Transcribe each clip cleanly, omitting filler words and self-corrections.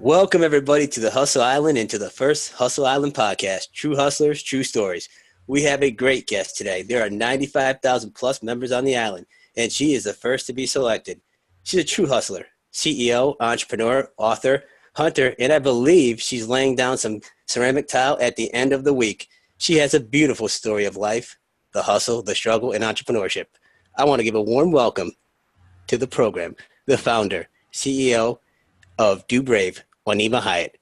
Welcome, everybody, to the Hustle Island and to the first Hustle Island podcast, True Hustlers, True Stories. We have a great guest today. There are 95,000 plus members on the island, and she is the first to be selected. She's a true hustler, CEO, entrepreneur, author, hunter, and I believe she's laying down some ceramic tile at the end of the week. She has a beautiful story of life, the hustle, the struggle, and entrepreneurship. I want to give a warm welcome to the program, the founder, CEO of Do Brave, Juanima Hiatt.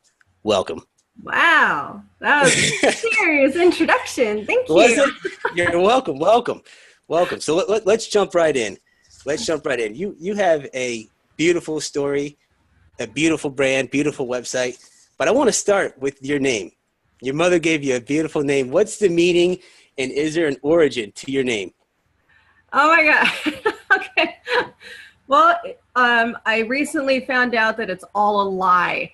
Welcome. Wow, that was a serious introduction. Thank Was you. it? You're welcome. Welcome. Welcome. So let's jump right in. Let's jump right in. You have a beautiful story, a beautiful brand, beautiful website. But I want to start with your name. Your mother gave you a beautiful name. What's the meaning, and is there an origin to your name? Oh my God. Okay. Well, I recently found out that it's all a lie.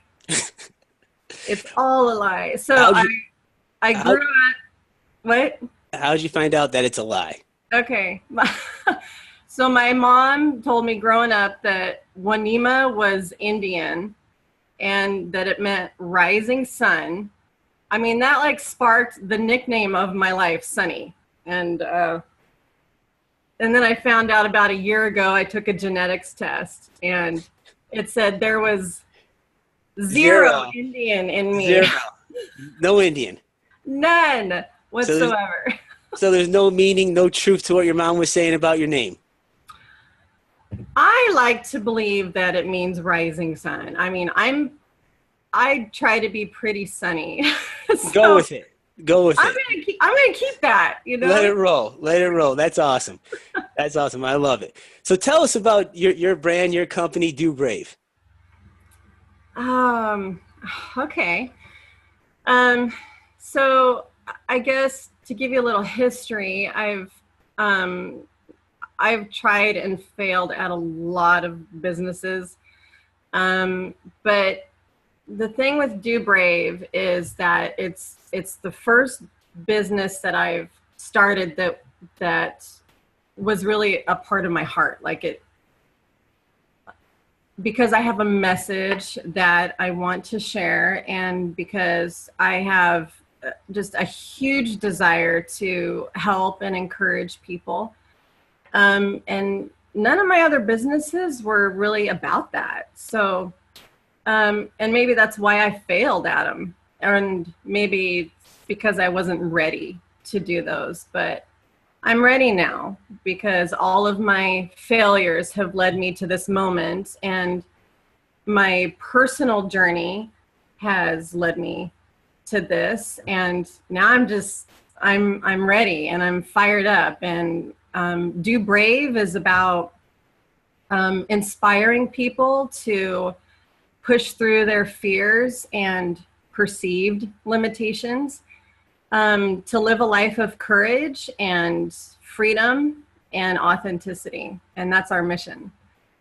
It's all a lie. So How'd I, you I how, grew up, what? how'd you find out that it's a lie? Okay. So my mom told me growing up that Juanima was Indian and that it meant rising sun. I mean, that like sparked the nickname of my life, Sunny. And then I found out about a year ago, I took a genetics test and it said there was zero Zero. Indian in me. Zero. No Indian. None So there's, whatsoever. so there's no meaning, no truth to what your mom was saying about your name. I like to believe that it means rising sun. I mean, I try to be pretty sunny. Go So with it. Go with it. I'm gonna keep that, you Let it know? roll. Let it roll. That's awesome. That's awesome. I love it. So tell us about your brand, your company, Do Brave. Um, okay. Um, so I guess to give you a little history, um I've tried and failed at a lot of businesses. But the thing with Do Brave is that it's the first business that I've started that was really a part of my heart. Like it, because I have a message that I want to share, and because I have just a huge desire to help and encourage people. And none of my other businesses were really about that. So, and maybe that's why I failed at them. And maybe because I wasn't ready to do those. But I'm ready now because all of my failures have led me to this moment. And my personal journey has led me to this. And now I'm ready and I'm fired up. And Do Brave is about inspiring people to push through their fears and perceived limitations, to live a life of courage and freedom and authenticity. And that's our mission.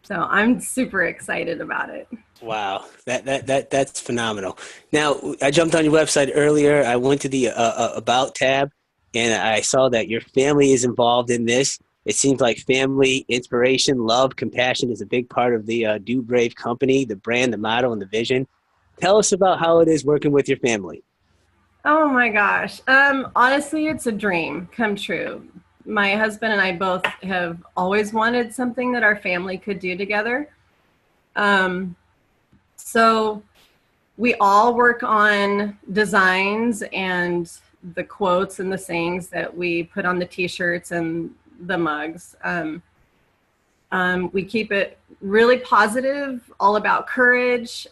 So I'm super excited about it. Wow, that's phenomenal. Now, I jumped on your website earlier. I went to the About tab, and I saw that your family is involved in this. It seems like family, inspiration, love, compassion is a big part of the Do Brave company, the brand, the motto, and the vision. Tell us about how it is working with your family. Oh my gosh. Honestly, it's a dream come true. My husband and I both have always wanted something that our family could do together. Um, so we all work on designs and the quotes and the sayings that we put on the t-shirts and the mugs. We keep it really positive, all about courage.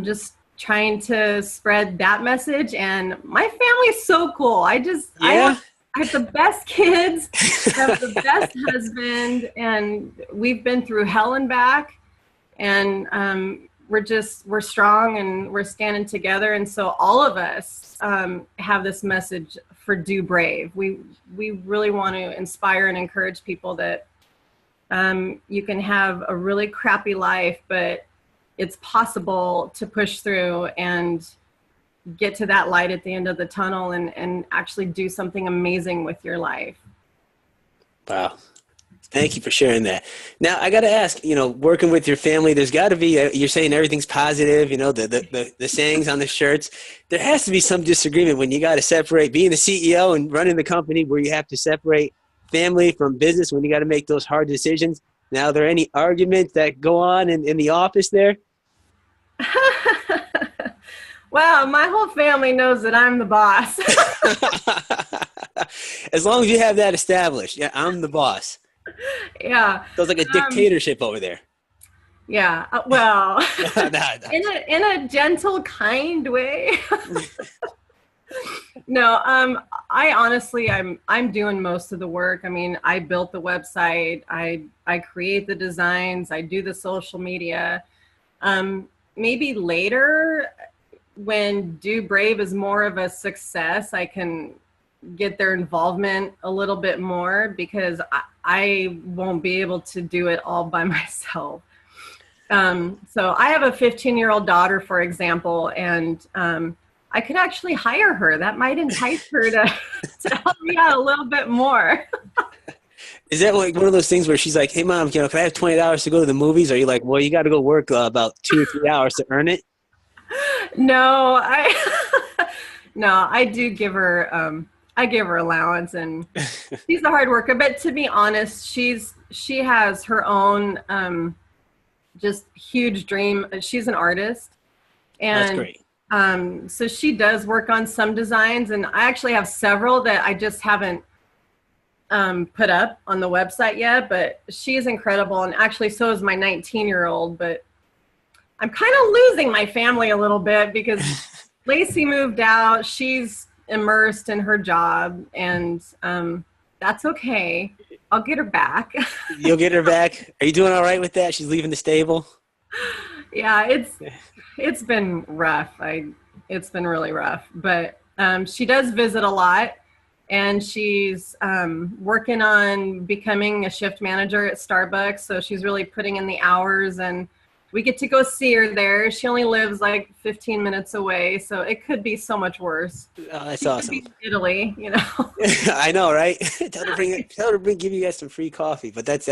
Just trying to spread that message. And my family's so cool. Yeah, I have the best kids, I have the best husband, and we've been through hell and back. And we're strong and we're standing together. And so all of us have this message for Do Brave. We really want to inspire and encourage people that you can have a really crappy life, but it's possible to push through and get to that light at the end of the tunnel and actually do something amazing with your life. wow. Thank you for sharing that. Now, I got to ask, working with your family, there's got to be, you're saying everything's positive, the sayings on the shirts. There has to be some disagreement when you got to separate being the CEO and running the company where you have to separate family from business when you got to make those hard decisions. Now, are there any arguments that go on in the office there? Well, my whole family knows that I'm the boss. As long as you have that established. Yeah, I'm the boss. Yeah. So it's like a dictatorship over there. Yeah. Well, No, no. in a gentle, kind way. No, I honestly, I'm doing most of the work. I mean, I built the website. I create the designs. I do the social media. Maybe later, when Do Brave is more of a success, I can get their involvement a little bit more, because I won't be able to do it all by myself. So I have a 15-year-old daughter, for example, and I could actually hire her. That might entice her to help me out a little bit more. Is that like one of those things where she's like, "Hey, mom, can I have $20 to go to the movies?" Or are you like, "Well, you got to go work about 2 or 3 hours to earn it"? No, I do give her, I give her allowance, and she's a hard worker. But to be honest, she has her own just huge dream. She's an artist, That's and great. so she does work on some designs, and I actually have several that I just haven't put up on the website yet. But she's incredible, and actually so is my 19-year-old. But I'm kind of losing my family a little bit because Lacey moved out. She's immersed in her job, and that's okay. I'll get her back. You'll get her back. Are you doing all right with that? She's leaving the stable. Yeah, it's been rough. It's been really rough, but she does visit a lot, and she's working on becoming a shift manager at Starbucks. So she's really putting in the hours, and we get to go see her there. She only lives like 15 minutes away, so it could be so much worse. Oh, that's She awesome. could be in Italy, I know, right? Tell her to give you guys some free coffee. But that's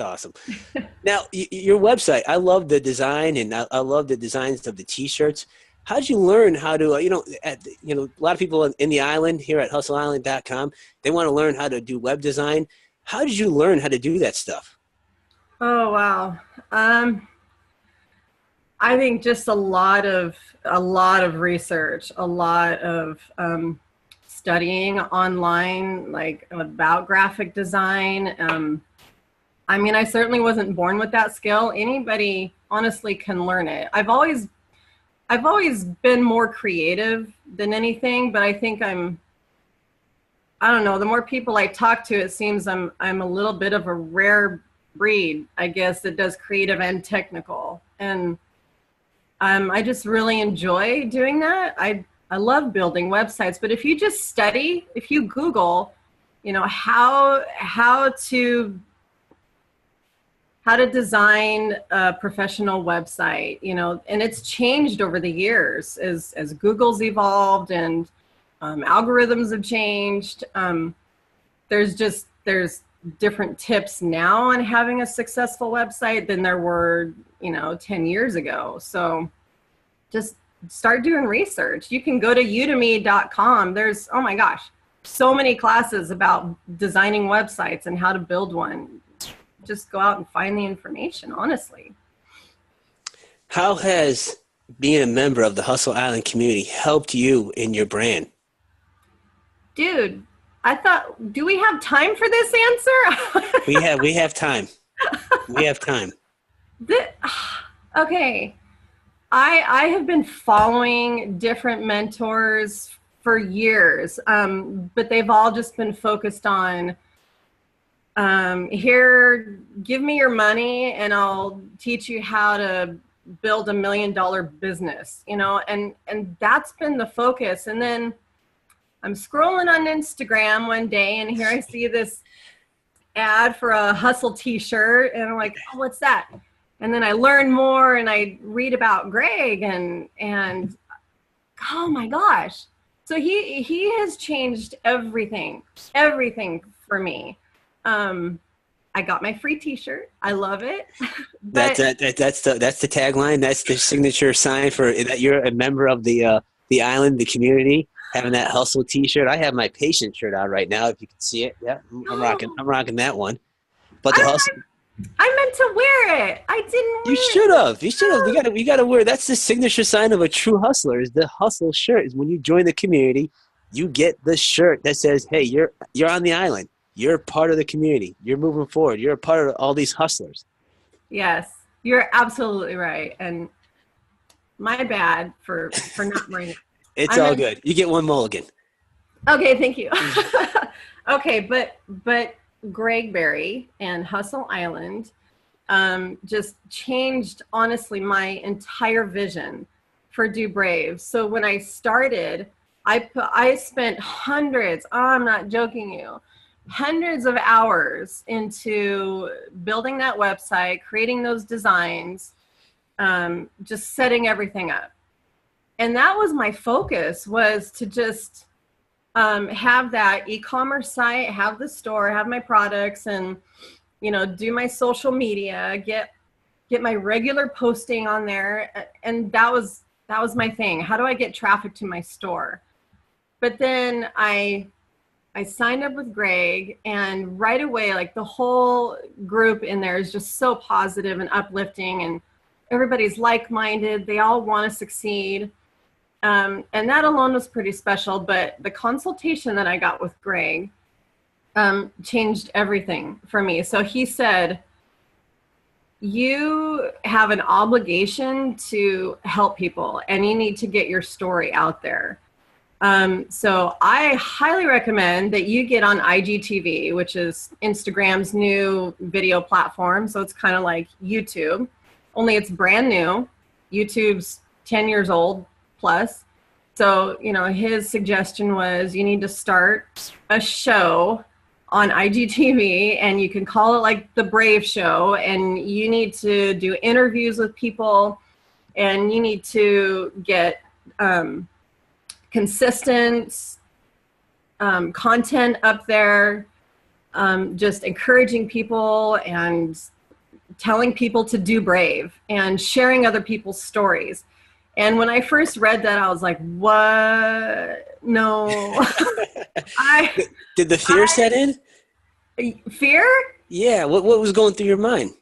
awesome. Now, your website, I love the design, and I love the designs of the T-shirts. How did you learn how to, a lot of people in the island here at hustleisland.com, they want to learn how to do web design. How did you learn how to do that stuff? Oh, wow. I think just a lot of research, a lot of studying online, like about graphic design. I mean, I certainly wasn't born with that skill. Anybody honestly can learn it. I've always been more creative than anything, but I think I don't know, the more people I talk to, it seems I'm a little bit of a rare breed, I guess, that does creative and technical. And I just really enjoy doing that. I love building websites, but if you just study, if you Google, how to design a professional website, and it's changed over the years as Google's evolved and algorithms have changed. There's different tips now on having a successful website than there were 10 years ago. So just start doing research. You can go to udemy.com. There's, oh my gosh, so many classes about designing websites and how to build one. Just go out and find the information, honestly. How has being a member of the Hustle Island community helped you in your brand? Dude, I thought, do we have time for this answer? We have time. We have time. Okay. I have been following different mentors for years, but they've all just been focused on, here, give me your money and I'll teach you how to build $1 million business, and that's been the focus. And then I'm scrolling on Instagram one day, and here I see this ad for a Hustle t-shirt, and I'm like, oh, what's that? And then I learn more, and I read about Greg, and oh my gosh. So he has changed everything for me. I got my free t-shirt. I love it. That's the tagline. That's the signature sign for that you're a member of the island, the community. Having that hustle t-shirt. I have my patient shirt on right now. If you can see it, yeah, I'm rocking that one. But the hustle. I meant to wear it. I didn't wear You should have. You should have. You gotta wear. That's the signature sign of a true hustler. Is the hustle shirt. Is when you join the community, you get the shirt that says, "Hey, you're on the island. You're part of the community. You're moving forward. You're a part of all these hustlers." Yes, you're absolutely right. And my bad for not wearing it. It's all good. You get one mulligan. Okay, thank you. Okay, but Greg Berry and Hustle Island just changed, honestly, my entire vision for Do Brave. So when I started, I spent hundreds, I'm not joking you, hundreds of hours into building that website, creating those designs, just setting everything up. And that was my focus, was to just have that e-commerce site, have the store, have my products, and, you know, do my social media, get my regular posting on there. And that was my thing. How do I get traffic to my store? But then I signed up with Greg, and right away, like, the whole group in there is just so positive and uplifting, and everybody's like-minded. They all want to succeed. And that alone was pretty special, but the consultation that I got with Greg changed everything for me. So he said, you have an obligation to help people, and you need to get your story out there. So I highly recommend that you get on IGTV, which is Instagram's new video platform. So it's kind of like YouTube, only it's brand new. YouTube's 10 years old plus. So, you know, his suggestion was you need to start a show on IGTV, and you can call it like the Brave Show, and you need to do interviews with people, and you need to get consistent content up there, just encouraging people and telling people to do brave and sharing other people's stories. And when I first read that, I was like, what? No. Did the fear set in? Fear? Yeah. What was going through your mind?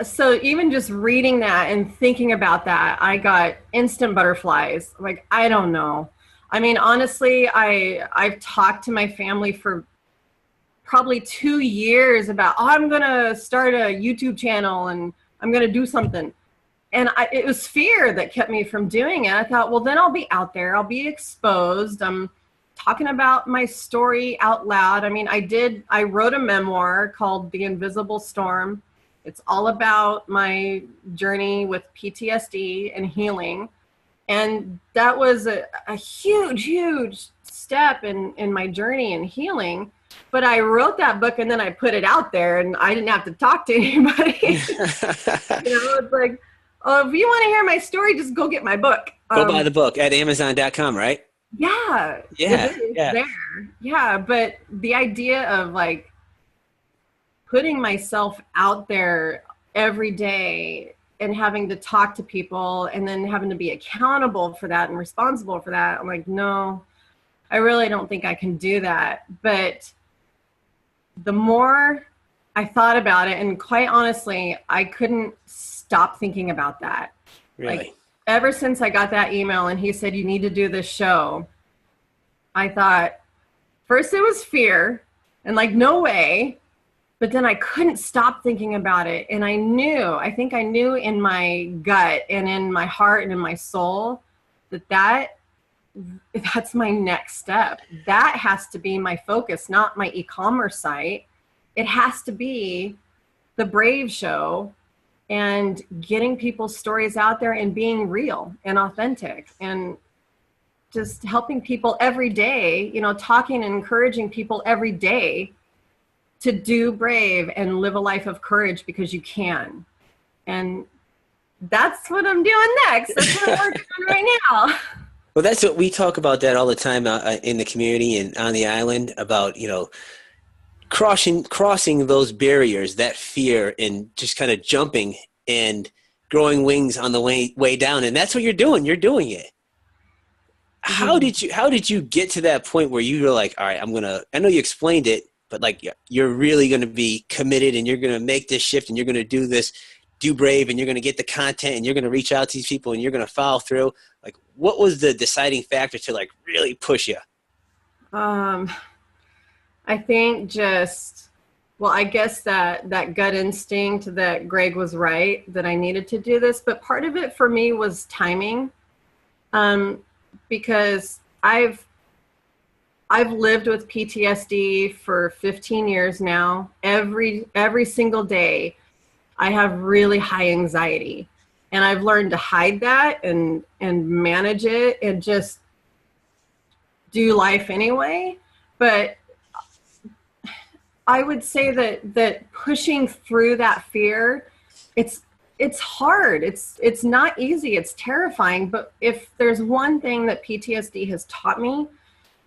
So even just reading that and thinking about that, I got instant butterflies. Like, I don't know. I mean, honestly, I've talked to my family for probably 2 years about, I'm going to start a YouTube channel and I'm going to do something. And it was fear that kept me from doing it. I thought, well, then I'll be out there. I'll be exposed. I'm talking about my story out loud. I mean, I wrote a memoir called The Invisible Storm. It's all about my journey with PTSD and healing. And that was a huge, huge step in my journey and healing. But I wrote that book and then I put it out there, and I didn't have to talk to anybody. It's like, oh, if you want to hear my story, just go get my book. Go buy the book at Amazon.com, right? Yeah. Yeah. There. Yeah. But the idea of like putting myself out there every day and having to talk to people and then having to be accountable for that and responsible for that, I'm like, no, I really don't think I can do that. But the more I thought about it, and quite honestly, I couldn't stop thinking about that. Really? Like, ever since I got that email and he said, you need to do this show, I thought, first it was fear and like, no way. But then I couldn't stop thinking about it. And I think I knew in my gut and in my heart and in my soul that's my next step. That has to be my focus, not my e-commerce site. It has to be the Brave Show and getting people's stories out there and being real and authentic and just helping people every day, talking and encouraging people every day to do brave and live a life of courage, because you can. And that's what I'm doing next. That's what I'm working on right now. Well, that's what we talk about that all the time in the community and on the island about, crossing those barriers, that fear, and just kind of jumping and growing wings on the way down. And that's what you're doing. You're doing it. How did you get to that point where you were like, all right, I know you explained it, but like you're really going to be committed and you're going to make this shift and you're going to do this, do brave, and you're going to get the content and you're going to reach out to these people and you're going to follow through. Like, what was the deciding factor to like really push you? I think I guess that gut instinct that Greg was right, that I needed to do this, but part of it for me was timing. Because I've lived with PTSD for 15 years now. Every single day I have really high anxiety, and I've learned to hide that and manage it and just do life anyway. But I would say that pushing through that fear, it's hard. It's not easy. It's terrifying. But if there's one thing that PTSD has taught me,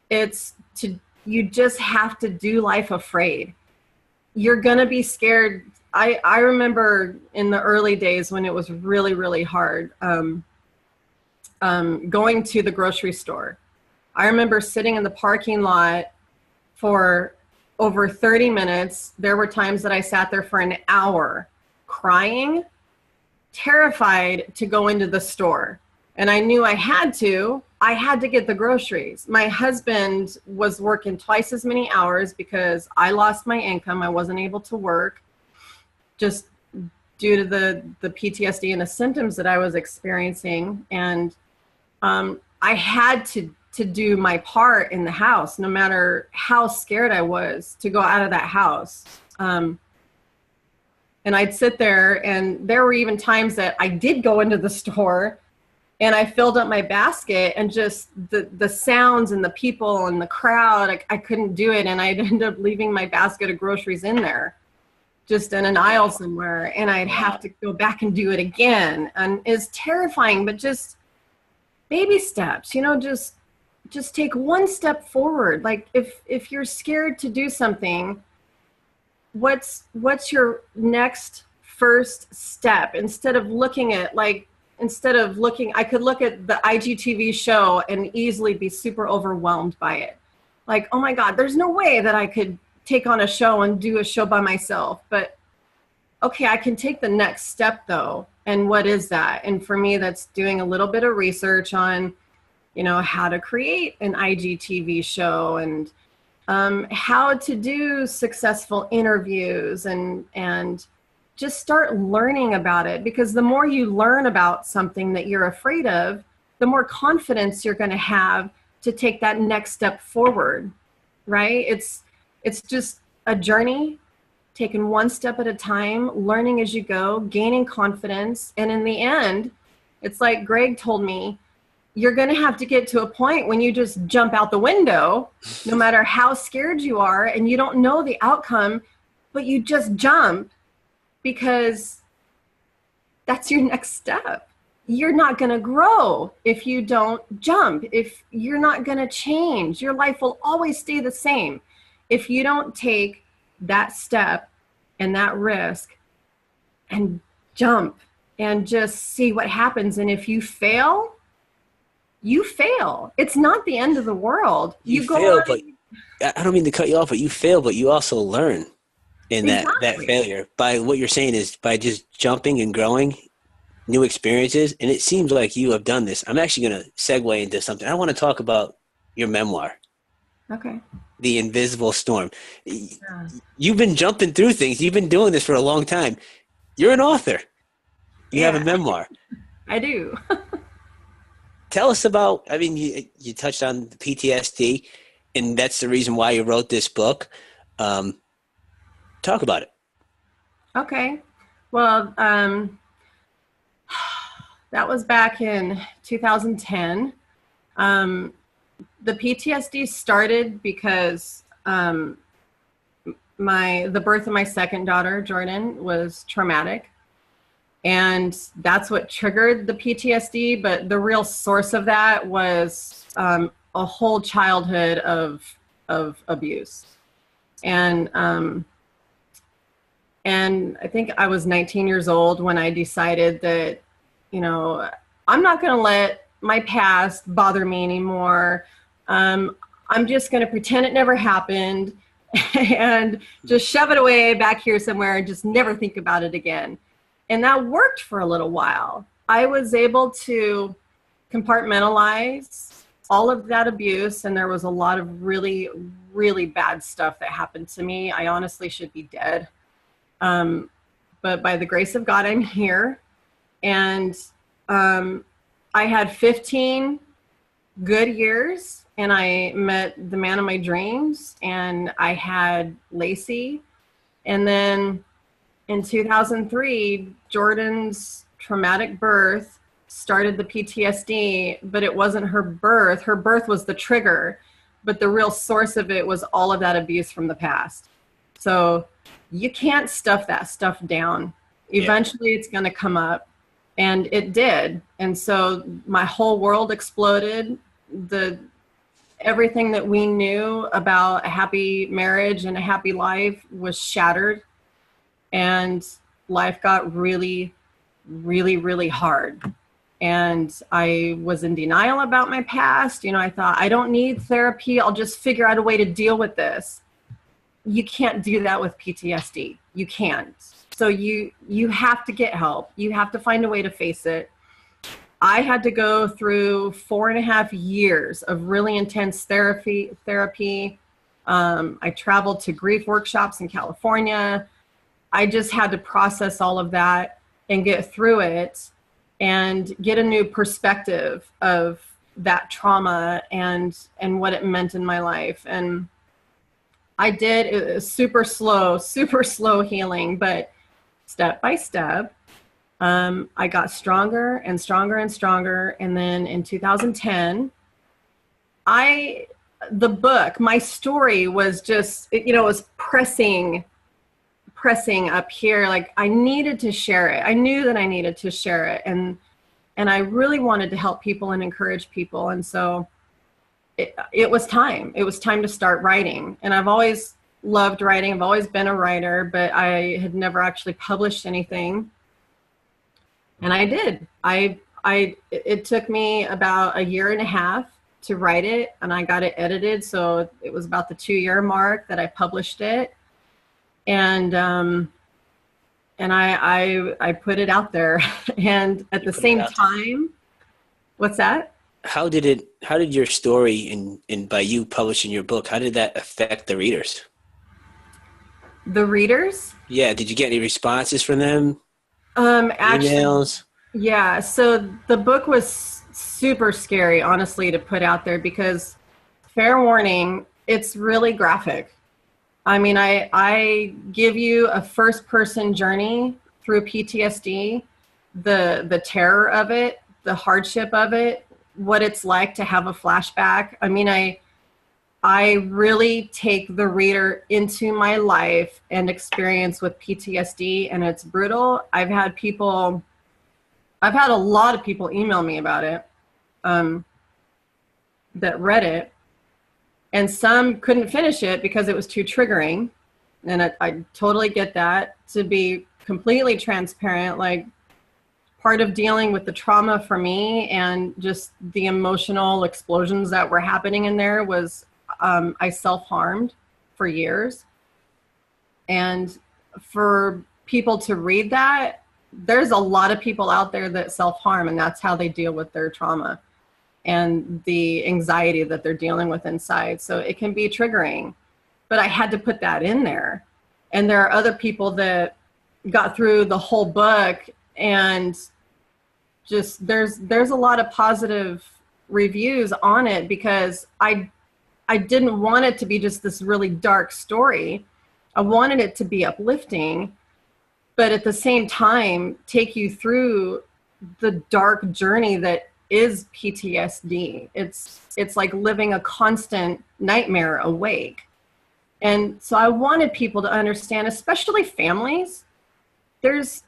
you just have to do life afraid. You're going to be scared. I remember in the early days when it was really, really hard, going to the grocery store. I remember sitting in the parking lot for over 30 minutes. There were times that I sat there for an hour crying, terrified to go into the store. And I knew I had to get the groceries. My husband was working twice as many hours because I lost my income. I wasn't able to work just due to the PTSD and the symptoms that I was experiencing. And I had to do my part in the house, no matter how scared I was to go out of that house. And I'd sit there, and there were even times that I did go into the store and I filled up my basket, and just the sounds and the people and the crowd, I couldn't do it. And I'd end up leaving my basket of groceries in there, just in an aisle somewhere. And I'd have to go back and do it again. And it's terrifying, but just baby steps, just take one step forward. Like if you're scared to do something, what's your next first step? Instead of I could look at the IGTV show and easily be super overwhelmed by it. Like, oh my God, there's no way that I could take on a show and do a show by myself. But okay, I can take the next step though. And what is that? And for me, that's doing a little bit of research on, how to create an IGTV show and how to do successful interviews and just start learning about it. Because the more you learn about something that you're afraid of, the more confidence you're going to have to take that next step forward, right? It's just a journey, taking one step at a time, learning as you go, gaining confidence. And in the end, it's like Greg told me, you're going to have to get to a point when you just jump out the window, no matter how scared you are, and you don't know the outcome, but you just jump because that's your next step. You're not going to grow if you don't jump. If you're not going to change, your life will always stay the same. If you don't take that step and that risk and jump and just see what happens. And if you fail, you fail. It's not the end of the world. You fail, but I don't mean to cut you off, but you fail, but you also learn in that failure. By what you're saying is by just jumping and growing new experiences. And it seems like you have done this. I'm actually going to segue into something. I want to talk about your memoir. Okay. The Invisible Storm. Yeah. You've been jumping through things. You've been doing this for a long time. You're an author. You have a memoir. I do. Tell us about, you touched on the PTSD, and that's the reason why you wrote this book. Talk about it. Okay. Well, that was back in 2010. The PTSD started because the birth of my second daughter, Jordan, was traumatic. And that's what triggered the PTSD. But the real source of that was a whole childhood of abuse. And and I think I was 19 years old when I decided that, you know, I'm not going to let my past bother me anymore. I'm just going to pretend it never happened and just shove it away back here somewhere and just never think about it again. And that worked for a little while. I was able to compartmentalize all of that abuse, and there was a lot of really, really bad stuff that happened to me. I honestly should be dead. But by the grace of God, I'm here. And I had 15 good years, and I met the man of my dreams, and I had Lacey. And then in 2003, Jordan's traumatic birth started the PTSD, but it wasn't her birth. Her birth was the trigger, but the real source of it was all of that abuse from the past. So you can't stuff that stuff down. Eventually it's going to come up, and it did. And so my whole world exploded. Everything that we knew about a happy marriage and a happy life was shattered, and life got really, really, really hard. And I was in denial about my past. You know, I thought, I don't need therapy. I'll just figure out a way to deal with this. You can't do that with PTSD. You can't. So you have to get help. You have to find a way to face it. I had to go through 4.5 years of really intense therapy. I traveled to grief workshops in California. I just had to process all of that and get through it and get a new perspective of that trauma and what it meant in my life. And I did. It was super slow healing, but step by step, I got stronger and stronger and stronger. And then in 2010, the book, my story was just, it was pressing up here. Like I needed to share it. I knew that I needed to share it. And I really wanted to help people and encourage people. And so it was time. It was time to start writing. And I've always loved writing. I've always been a writer, but I had never actually published anything. And I did. It took me about 1.5 years to write it, and I got it edited. So it was about the 2-year mark that I published it. And I put it out there. And at the same time, what's that? How did your story and by you publishing your book, how did that affect the readers? The readers? Yeah. Did you get any responses from them? Actually, emails? Yeah. So the book was super scary, honestly, to put out there because, fair warning, it's really graphic. I mean, I give you a first-person journey through PTSD, the terror of it, the hardship of it, what it's like to have a flashback. I mean, I really take the reader into my life and experience with PTSD, and it's brutal. I've had a lot of people email me about it that read it, and some couldn't finish it because it was too triggering. And I totally get that. To be completely transparent, like part of dealing with the trauma for me and just the emotional explosions that were happening in there was I self-harmed for years. And for people to read that, there's a lot of people out there that self-harm, and that's how they deal with their trauma and the anxiety that they're dealing with inside. So it can be triggering, but I had to put that in there. And there are other people that got through the whole book, and just there's a lot of positive reviews on it because I didn't want it to be just this really dark story. I wanted it to be uplifting, but at the same time, take you through the dark journey that is PTSD. It's like living a constant nightmare awake. And so I wanted people to understand, especially families. There's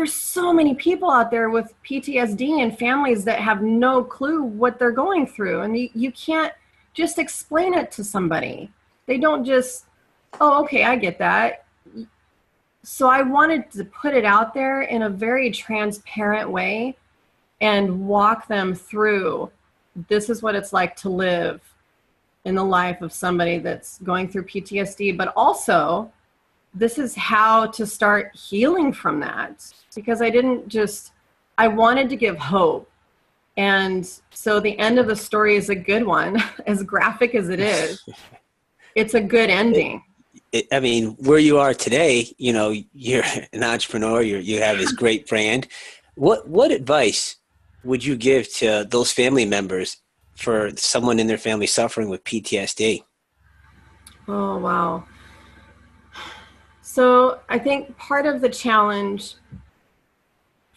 so many people out there with PTSD and families that have no clue what they're going through. And you can't just explain it to somebody. They don't just oh, okay, I get that. So I wanted to put it out there in a very transparent way and walk them through, this is what it's like to live in the life of somebody that's going through PTSD, but also this is how to start healing from that. Because I wanted to give hope. And so the end of the story is a good one, as graphic as it is. It's a good ending. I mean, where you are today, you're an entrepreneur, you have this great brand. What advice would you give to those family members for someone in their family suffering with PTSD? Oh, wow. So I think part of the challenge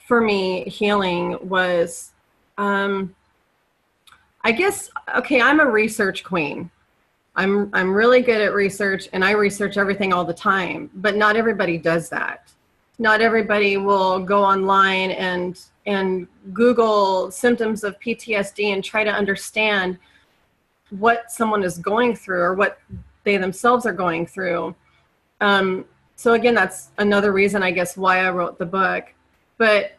for me healing was, I guess, okay, I'm a research queen. I'm really good at research, and I research everything all the time, but not everybody does that. Not everybody will go online and Google symptoms of PTSD and try to understand what someone is going through or what they themselves are going through. So again, that's another reason, I guess, why I wrote the book. But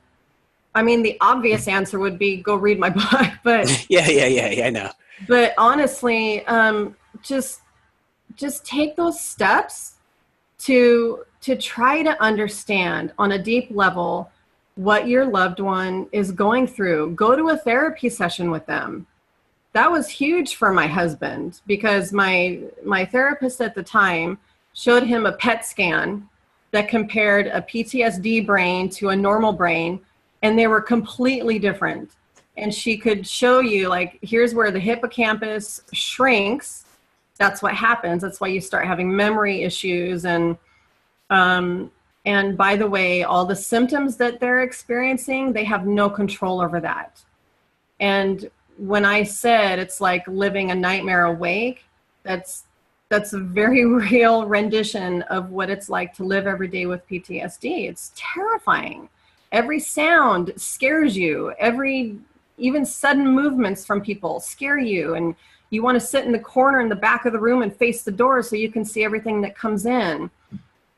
I mean, the obvious answer would be go read my book. But Yeah, I know. but honestly, just take those steps to try to understand on a deep level what your loved one is going through. Go to a therapy session with them. That was huge for my husband, because my therapist at the time showed him a PET scan that compared a PTSD brain to a normal brain, and they were completely different. And she could show you, like, here's where the hippocampus shrinks. That's what happens. That's why you start having memory issues. And by the way, all the symptoms that they're experiencing, they have no control over that. And when I said it's like living a nightmare awake, that's a very real rendition of what it's like to live every day with PTSD. It's terrifying. Every sound scares you. Even sudden movements from people scare you. And you want to sit in the corner in the back of the room and face the door so you can see everything that comes in.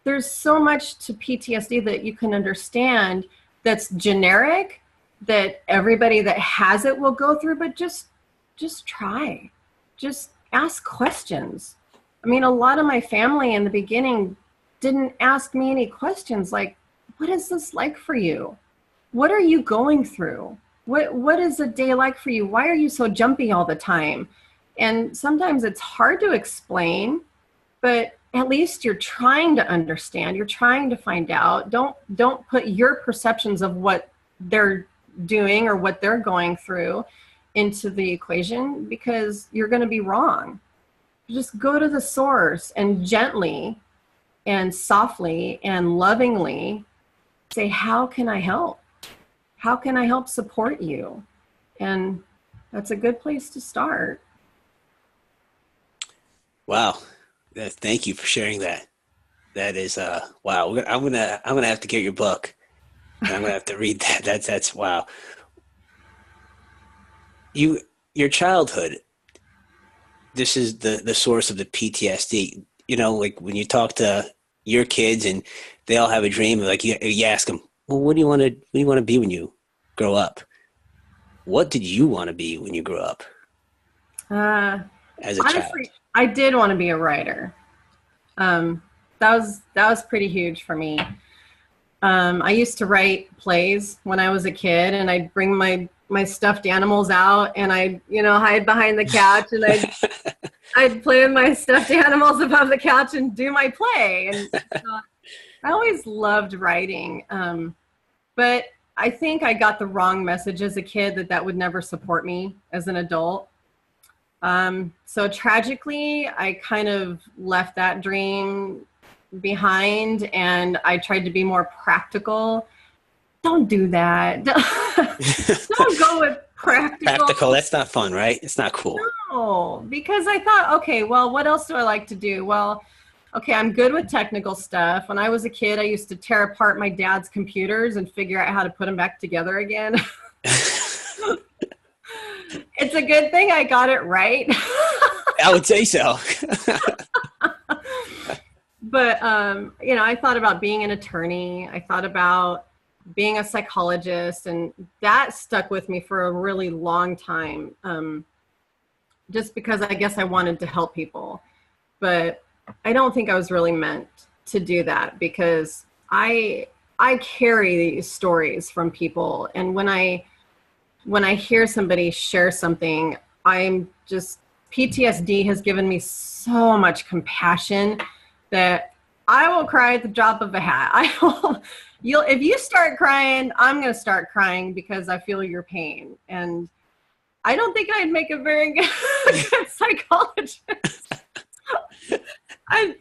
There's so much to PTSD that you can understand that's generic, that everybody that has it will go through, but just try. Just ask questions. I mean, a lot of my family in the beginning didn't ask me any questions like, what is this like for you? What are you going through? What is a day like for you? Why are you so jumpy all the time? And sometimes it's hard to explain, but at least you're trying to understand. You're trying to find out. Don't put your perceptions of what they're doing or what they're going through into the equation, because you're going to be wrong. Just go to the source and gently and softly and lovingly say, how can I help? How can I help support you? And that's a good place to start. Wow. Thank you for sharing that. That is wow. I'm gonna have to get your book. And I'm gonna have to read that. That's wow. Your childhood, this is the source of the PTSD. Like when you talk to your kids and they all have a dream, like you ask them, well, what do you want to be when you grow up? What did you want to be when you grew up? As a Honestly, child? I did want to be a writer. That was pretty huge for me. I used to write plays when I was a kid, and I'd bring my stuffed animals out, and I'd hide behind the couch, and I'd play with my stuffed animals above the couch and do my play. And I always loved writing, but I think I got the wrong message as a kid that would never support me as an adult. So tragically, I kind of left that dream behind, and I tried to be more practical. Don't do that. Don't go with practical. Practical, that's not fun, right? It's not cool. No, because I thought, okay, well, what else do I like to do? Well, okay, I'm good with technical stuff. When I was a kid, I used to tear apart my dad's computers and figure out how to put them back together again. It's a good thing I got it right. I would say so. But, you know, I thought about being an attorney. I thought about being a psychologist, and that stuck with me for a really long time. Just because I guess I wanted to help people, but I don't think I was really meant to do that, because I carry these stories from people, and when I hear somebody share something, I'm just, PTSD has given me so much compassion that I will cry at the drop of a hat. If you start crying, I'm going to start crying because I feel your pain. And I don't think I'd make a very good psychologist.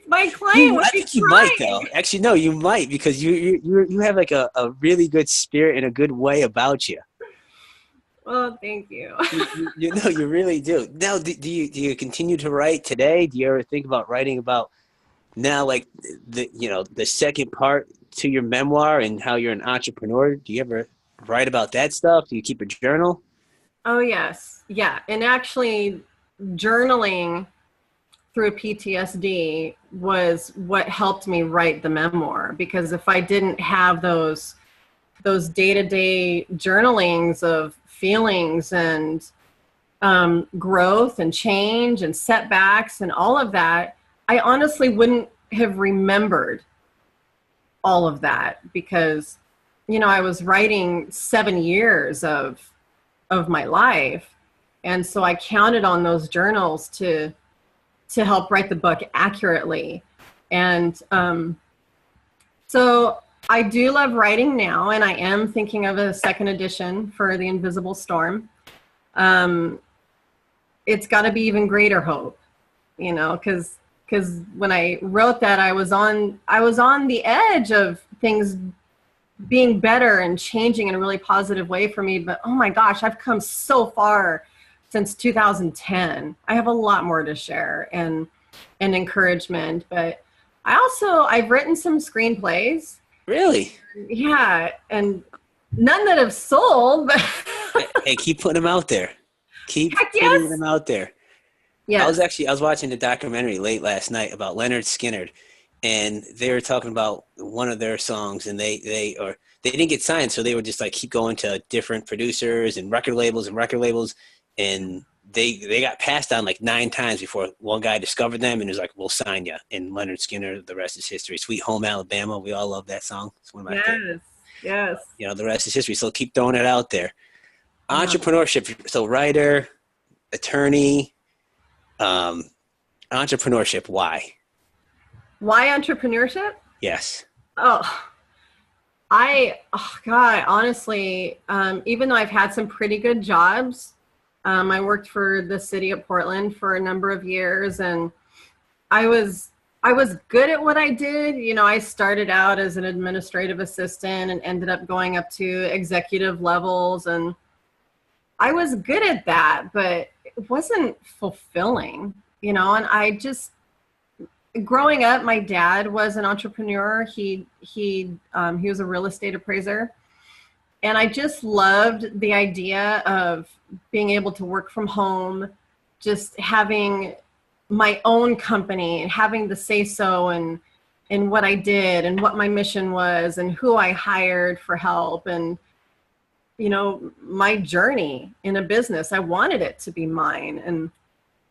My client would I be think you crying. might, though. Actually, no, you might, because you have like a really good spirit and a good way about you. Well, thank you. You know, you really do. Now, do you continue to write today? Do you ever think about writing about now, like the second part to your memoir and how you're an entrepreneur? Do you ever write about that stuff? Do you keep a journal? Oh, yes. Yeah. And actually, journaling through PTSD was what helped me write the memoir, because if I didn't have those day-to-day journalings of feelings and growth and change and setbacks and all of that, I honestly wouldn't have remembered all of that, because, you know, I was writing 7 years of my life. And so I counted on those journals to help write the book accurately. And so I do love writing now, and I am thinking of a second edition for The Invisible Storm. It's got to be even greater hope, you know, because when I wrote that, I was on the edge of things being better and changing in a really positive way for me. But oh my gosh, I've come so far since 2010. I have a lot more to share and encouragement. But I've written some screenplays. Really? Yeah, and none that have sold. But Hey, keep putting them out there. Keep heck putting yes. them out there. Yes. I was watching a documentary late last night about Leonard Skinner, and they were talking about one of their songs, and they didn't get signed, so they would just like keep going to different producers and record labels, and they got passed on like 9 times before one guy discovered them and was like, "We'll sign you." And Leonard Skinner, the rest is history. Sweet Home Alabama, we all love that song. It's one of my favorites. Yes. You know, the rest is history. So keep throwing it out there. Yeah. Entrepreneurship. So writer, attorney, entrepreneurship. Why? Why entrepreneurship? Yes. Oh God, honestly, even though I've had some pretty good jobs, I worked for the city of Portland for a number of years, and I was good at what I did. You know, I started out as an administrative assistant and ended up going up to executive levels, and I was good at that, but it wasn't fulfilling, you know. And I just, growing up, my dad was an entrepreneur. He was a real estate appraiser. And I just loved the idea of being able to work from home, just having my own company and having the say-so in what I did and what my mission was and who I hired for help. And, you know, my journey in a business, I wanted it to be mine. And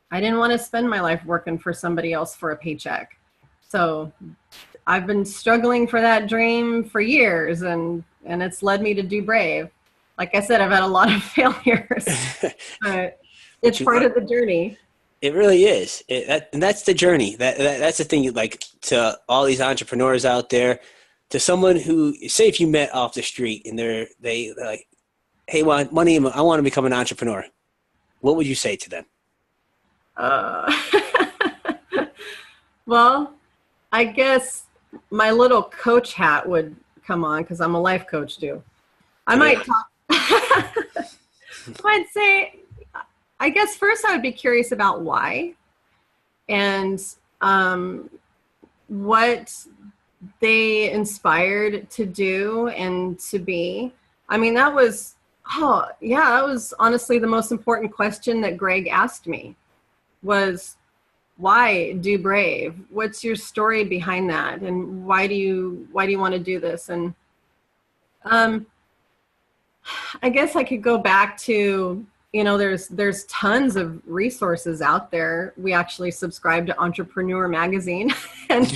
I didn't want to spend my life working for somebody else for a paycheck. So I've been struggling for that dream for years, and it's led me to Do Brave. Like I said, I've had a lot of failures, but it's part of the journey. It really is. And that's the journey. That's the thing. Like, to all these entrepreneurs out there, to someone who, say if you met off the street and they're like, "Hey, Juanima, I want to become an entrepreneur," what would you say to them? Well, I guess my little coach hat would come on, because I'm a life coach too. I might talk. I'd say, I guess first I would be curious about why and what they inspired to do and to be. I mean, that was honestly the most important question that Greg asked me was, why Do Brave? What's your story behind that? And why do you want to do this? And I guess I could go back to, there's tons of resources out there. We actually subscribe to Entrepreneur Magazine, and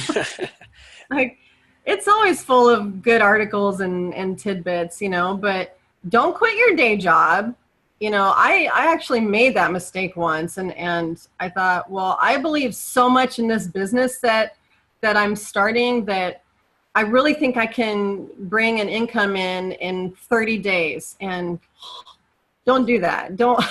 like, it's always full of good articles and tidbits, but don't quit your day job. I actually made that mistake once, and I thought, well, I believe so much in this business that I'm starting, that I really think I can bring an income in 30 days. And don't do that. Don't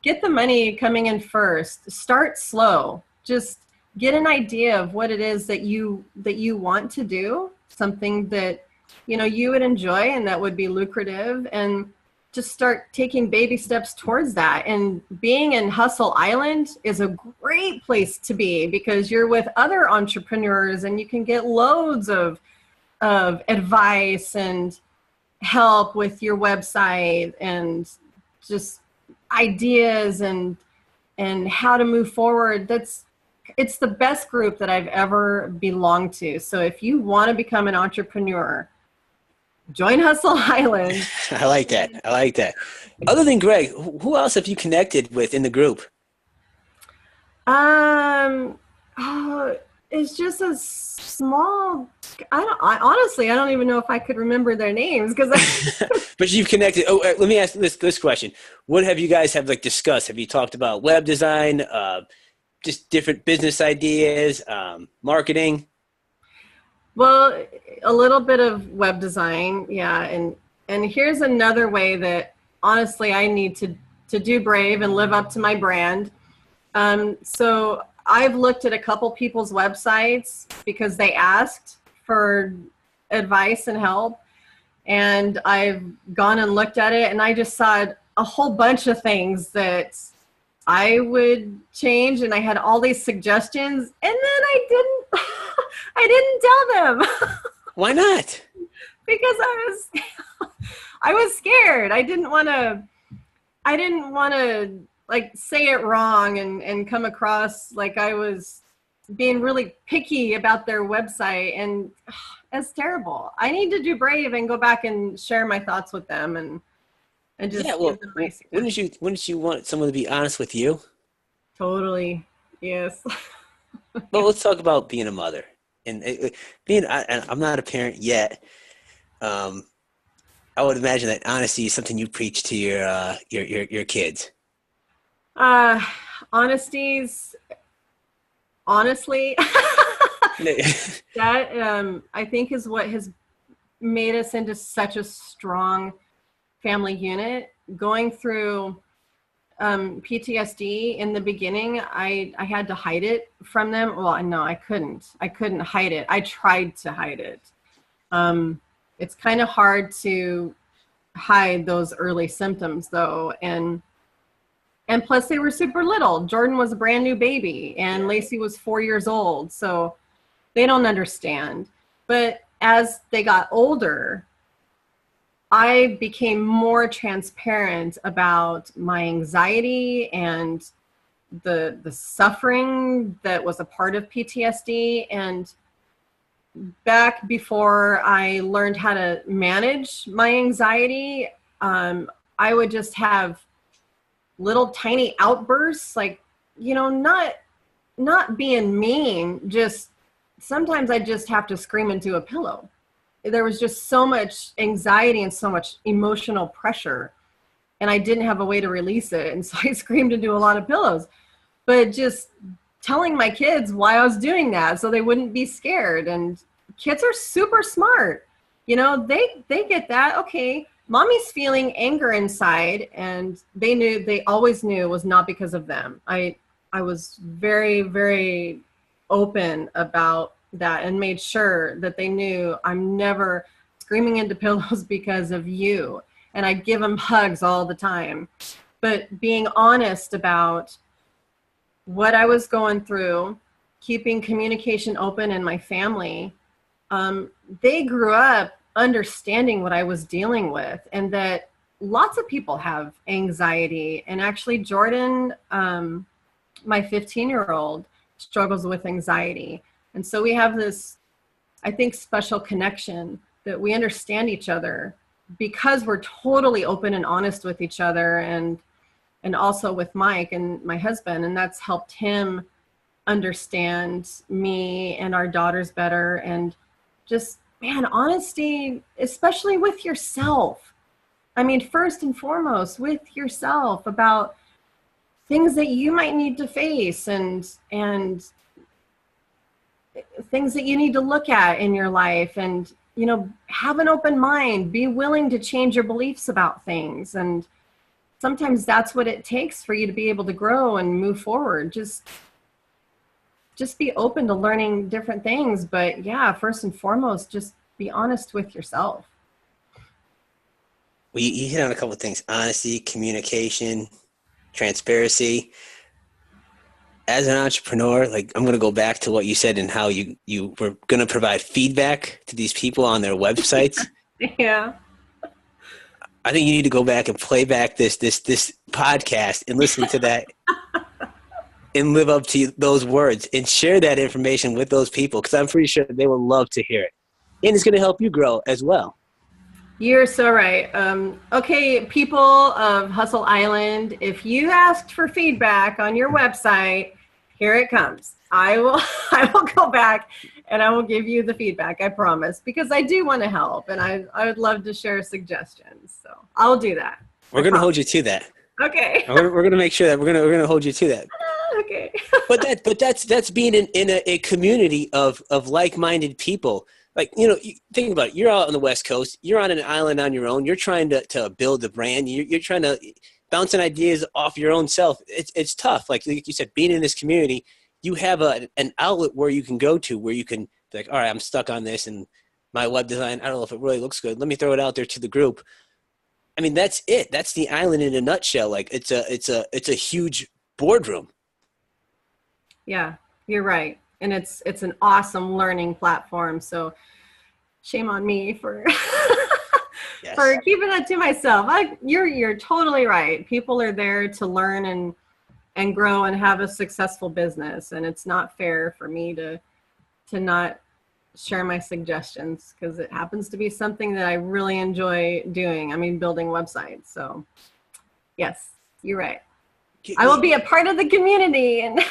get the money coming in first. Start slow. Just get an idea of what it is that you want to do, something that you would enjoy and that would be lucrative, and just start taking baby steps towards that. And being in Hustle Island is a great place to be, because you're with other entrepreneurs and you can get loads of advice and help with your website and just ideas and how to move forward. It's the best group that I've ever belonged to. So if you want to become an entrepreneur, join Hustle Island. I like that. Other than Greg, who else have you connected with in the group? It's just a small. I honestly don't even know if I could remember their names, because. But you've connected. Oh, let me ask this question: what have you guys discussed? Have you talked about web design, just different business ideas, marketing? Well, a little bit of web design, yeah, and here's another way that honestly I need to do brave and live up to my brand. So I've looked at a couple people's websites because they asked for advice and help, and I've gone and looked at it, and I just saw a whole bunch of things that I would change, and I had all these suggestions, and then I didn't tell them. Why not? Because I was scared. I didn't want to like say it wrong and come across like I was being really picky about their website, and that's terrible. I need to do brave and go back and share my thoughts with them and just give them my suggestions. Wouldn't you want someone to be honest with you? Totally. Yes. Well, let's talk about being a mother. And I'm not a parent yet. I would imagine that honesty is something you preach to your kids. Honestly, that I think is what has made us into such a strong family unit. Going through PTSD in the beginning, I had to hide it from them. Well, no, I couldn't hide it. I tried to hide it. It's kind of hard to hide those early symptoms though. And plus they were super little. Jordan was a brand new baby and Lacey was 4 years old. So they don't understand. But as they got older, I became more transparent about my anxiety and the suffering that was a part of PTSD. And back before I learned how to manage my anxiety, I would just have little tiny outbursts, like, not being mean, just sometimes I just have to scream into a pillow. There was just so much anxiety and so much emotional pressure, and I didn't have a way to release it. And so I screamed into a lot of pillows, but just telling my kids why I was doing that so they wouldn't be scared. And kids are super smart. They get that. Okay, mommy's feeling anger inside, and they always knew it was not because of them. I was very, very open about that and made sure that they knew I'm never screaming into pillows because of you. And I give them hugs all the time. But being honest about what I was going through, keeping communication open in my family, they grew up understanding what I was dealing with, and that lots of people have anxiety. And actually Jordan, my 15-year-old struggles with anxiety. And so we have this, I think, special connection that we understand each other because we're totally open and honest with each other, and also with Mike and my husband. And that's helped him understand me and our daughters better. And just, man, honesty, especially with yourself. I mean, first and foremost, with yourself about things that you might need to face, and things that you need to look at in your life, and, you know, have an open mind, be willing to change your beliefs about things. And sometimes that's what it takes for you to be able to grow and move forward. Just be open to learning different things. But yeah, first and foremost, just be honest with yourself. Well, you hit on a couple of things: honesty, communication, transparency. As an entrepreneur, like, I'm going to go back to what you said and how you were going to provide feedback to these people on their websites. Yeah. I think you need to go back and play back this podcast and listen to that and live up to those words and share that information with those people, because I'm pretty sure they will love to hear it. And it's going to help you grow as well. You're so right. Okay, people of Hustle Island, if you asked for feedback on your website, here it comes. I will go back and I will give you the feedback, I promise, because I do want to help, and I would love to share suggestions. So I'll do that. We're going to hold you to that. Okay. We're going to make sure that we're going to hold you to that. Okay. but that's being in a community of like-minded people. Like, you know, you think about it. You're out on the West Coast. You're on an island on your own. You're trying to build a brand. You're trying to bounce ideas off your own self. It's tough. Like you said, being in this community, you have an outlet where you can go to, where you can be like, all right, I'm stuck on this, and my web design, I don't know if it really looks good. Let me throw it out there to the group. I mean, that's it. That's the island in a nutshell. Like, it's a huge boardroom. Yeah, you're right. And it's an awesome learning platform. So shame on me for Yes. for keeping that to myself. You're totally right. People are there to learn and grow and have a successful business. And it's not fair for me to not share my suggestions, because it happens to be something that I really enjoy doing. I mean, building websites. So yes, you're right. I will be a part of the community. And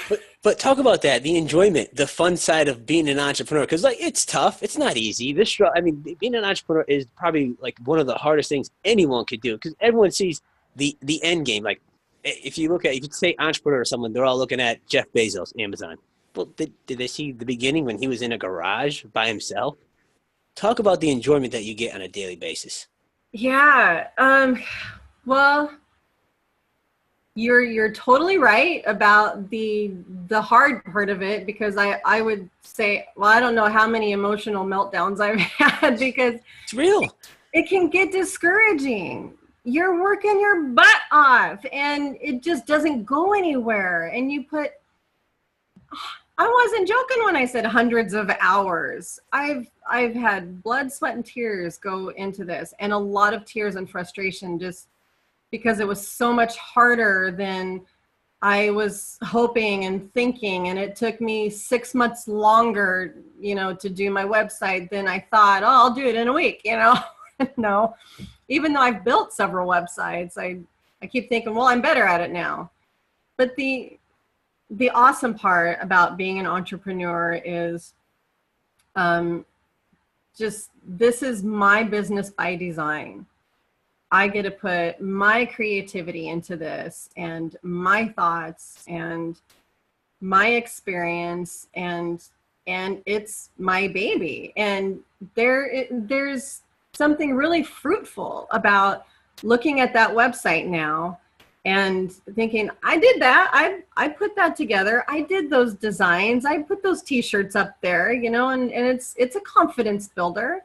but talk about that, the enjoyment, the fun side of being an entrepreneur, because, like, it's tough. It's not easy. I mean, being an entrepreneur is probably like one of the hardest things anyone could do, because everyone sees the end game. Like, if you say entrepreneur or someone, they're all looking at Jeff Bezos, Amazon. Well, did they see the beginning when he was in a garage by himself? Talk about the enjoyment that you get on a daily basis. Yeah. Well, you're totally right about the hard part of it, because I would say, well, I don't know how many emotional meltdowns I've had, because It's real. it can get discouraging. You're working your butt off and it just doesn't go anywhere. And I wasn't joking when I said hundreds of hours. I've had blood, sweat, and tears go into this, and a lot of tears and frustration, just because it was so much harder than I was hoping and thinking. And it took me 6 months longer, to do my website than I thought. Oh, I'll do it in a week, No, even though I've built several websites, I keep thinking, well, I'm better at it now. But the awesome part about being an entrepreneur is just, this is my business by design. I get to put my creativity into this, and my thoughts and my experience, and it's my baby. And there's something really fruitful about looking at that website now and thinking, I did that. I put that together. I did those designs. I put those t-shirts up there, and it's a confidence builder.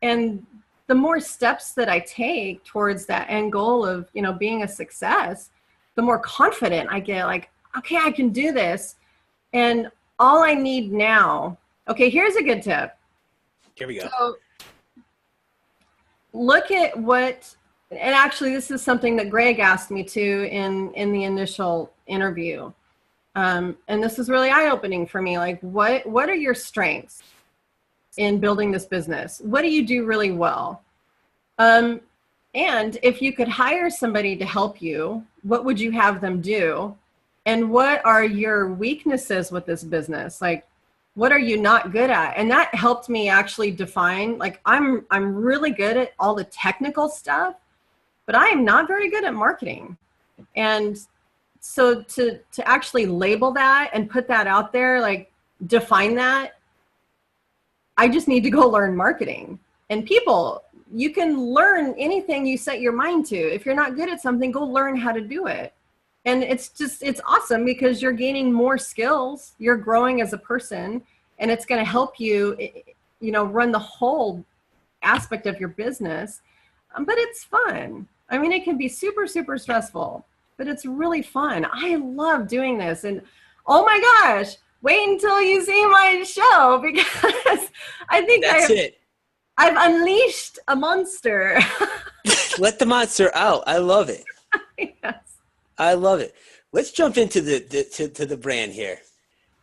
And the more steps that I take towards that end goal of, being a success, the more confident I get, like, okay, I can do this. And all I need now, okay, here's a good tip. Here we go. So look at what, and actually this is something that Greg asked me to in the initial interview. And this is really eye-opening for me. Like, what are your strengths in building this business? What do you do really well? And if you could hire somebody to help you, what would you have them do? And what are your weaknesses with this business? Like, what are you not good at? And that helped me actually define, like, I'm really good at all the technical stuff, but I am not very good at marketing. And so to actually label that and put that out there, like define that, I just need to go learn marketing. And people, you can learn anything you set your mind to. If you're not good at something, go learn how to do it. And it's awesome because you're gaining more skills, you're growing as a person, and it's going to help you, run the whole aspect of your business. But it's fun. I mean, it can be super, super stressful, but it's really fun. I love doing this. And oh my gosh, wait until you see my show, because I think I've unleashed a monster. Let the monster out. I love it. Yes. I love it. Let's jump into the brand here.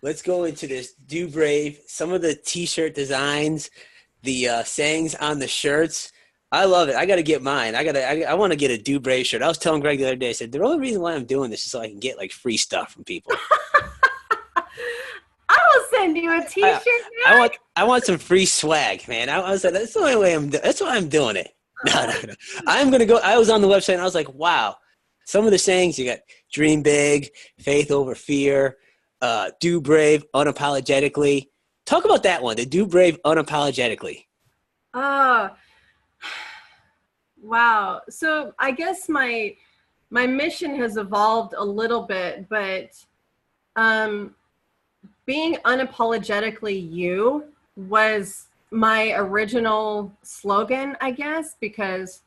Let's go into this Do Brave, some of the t-shirt designs, the sayings on the shirts. I love it. I got to get mine. I want to get a Do Brave shirt. I was telling Greg the other day, I said, the only reason why I'm doing this is so I can get like free stuff from people. I will send you a t-shirt. I want some free swag, man. I was like, that's the only way that's why I'm doing it. No. I'm going to go. I was on the website and I was like, wow. Some of the sayings, you got dream big, faith over fear, do brave, unapologetically. Talk about that one, the do brave, unapologetically. Wow. So I guess my mission has evolved a little bit, but being unapologetically you was my original slogan, I guess, because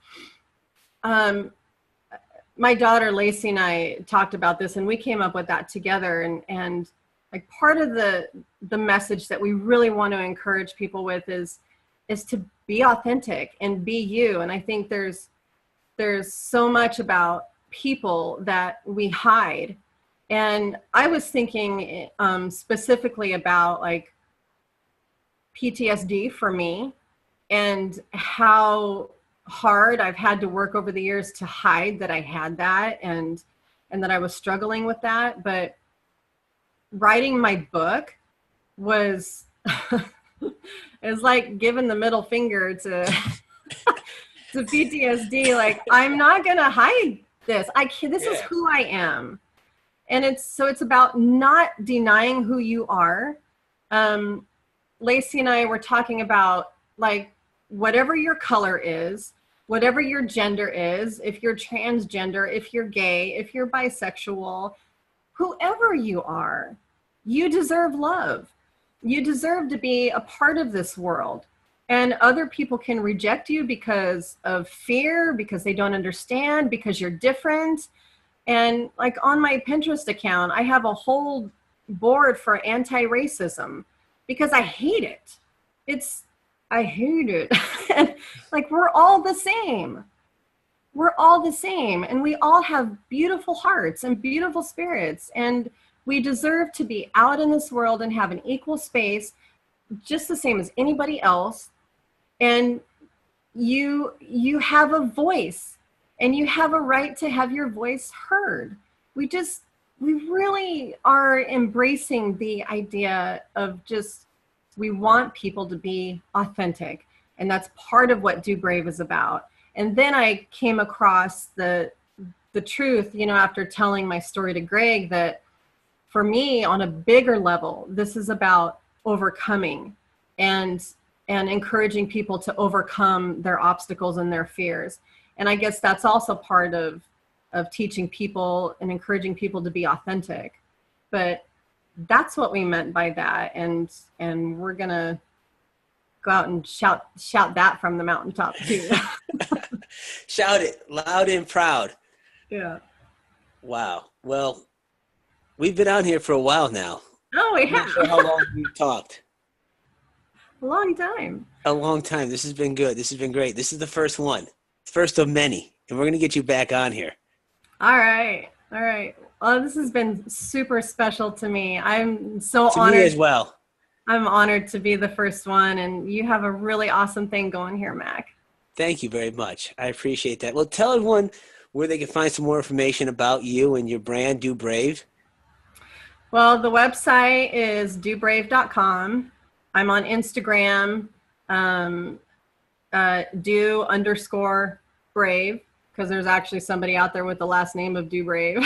my daughter Lacey and I talked about this, and we came up with that together. And like part of the message that we really want to encourage people with is to be authentic and be you. And I think there's so much about people that we hide. And I was thinking specifically about like PTSD for me and how hard I've had to work over the years to hide that I had that and that I was struggling with that. But writing my book was it was like giving the middle finger to to PTSD. Like, I'm not gonna hide this. This is who I am. And it's about not denying who you are. Lacey and I were talking about, like, whatever your color is, whatever your gender is, if you're transgender, if you're gay, if you're bisexual, whoever you are, you deserve love. You deserve to be a part of this world. And other people can reject you because of fear, because they don't understand, because you're different. And like on my Pinterest account, I have a whole board for anti-racism because I hate it. I hate it. And like, we're all the same. We're all the same. And we all have beautiful hearts and beautiful spirits. And we deserve to be out in this world and have an equal space, just the same as anybody else. And you have a voice, and you have a right to have your voice heard. We really are embracing the idea of just, we want people to be authentic. And that's part of what Do Brave is about. And then I came across the truth, after telling my story to Greg, that for me, on a bigger level, this is about overcoming and encouraging people to overcome their obstacles and their fears. And I guess that's also part of teaching people and encouraging people to be authentic. But that's what we meant by that. And we're going to go out and shout that from the mountaintop too. Shout it loud and proud. Yeah. Wow. Well, we've been on here for a while now. Oh, we I'm not sure how long we've talked. A long time. A long time. This has been good. This has been great. This is the first one. First of many. And we're going to get you back on here. All right. Well, this has been super special to me. I'm so To me as honored. well. I'm honored to be the first one, and you have a really awesome thing going here, Mac. Thank you very much. I appreciate that. Well, tell everyone where they can find some more information about you and your brand, Do Brave. Well, the website is dobrave.com. I'm on Instagram, um, do_brave, because there's actually somebody out there with the last name of Do Brave.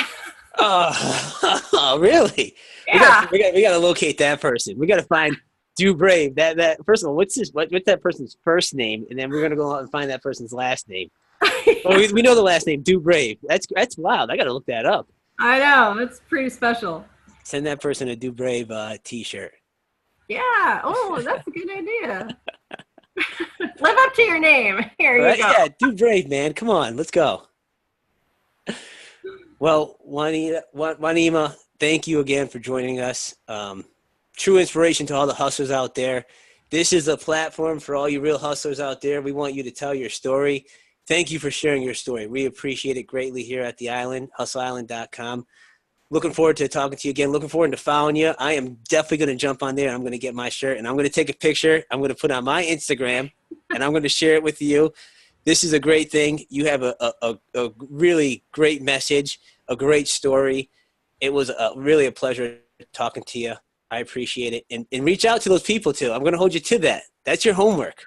Oh, really? Yeah. We got to locate that person. We got to find Do Brave. That first of all, what's that person's first name, and then we're gonna go out and find that person's last name. Well, we know the last name, Do Brave. That's wild. I got to look that up. I know. It's pretty special. Send that person a Do Brave T-shirt. Yeah. Oh, that's a good idea. Live up to your name. Here you go. Yeah, Do Brave, man. Come on, let's go. Well, Juanima, thank you again for joining us. True inspiration to all the hustlers out there. This is a platform for all you real hustlers out there. We want you to tell your story. Thank you for sharing your story. We appreciate it greatly here at the Island, hustleisland.com. Looking forward to talking to you again. Looking forward to following you. I am definitely going to jump on there. I'm going to get my shirt, and I'm going to take a picture. I'm going to put it on my Instagram, and I'm going to share it with you. This is a great thing. You have a really great message, a great story. It was really a pleasure talking to you. I appreciate it. And reach out to those people, too. I'm going to hold you to that. That's your homework.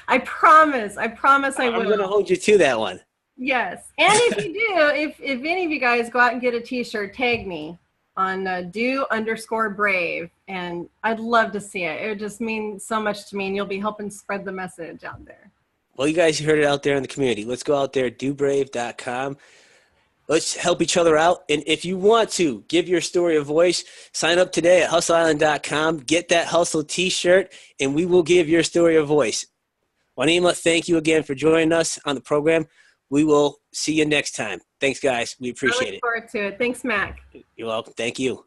I promise. I promise I will. I'm going to hold you to that one. Yes. And if you do, if any of you guys go out and get a t-shirt, tag me on do_brave. And I'd love to see it. It would just mean so much to me, and you'll be helping spread the message out there. Well, you guys heard it out there in the community. Let's go out there, dobrave.com. Let's help each other out. And if you want to give your story a voice, sign up today at hustleisland.com. Get that hustle t-shirt, and we will give your story a voice. Juanima, thank you again for joining us on the program. We will see you next time. Thanks, guys. We appreciate it. I look forward to it. Thanks, Mac. You're welcome. Thank you.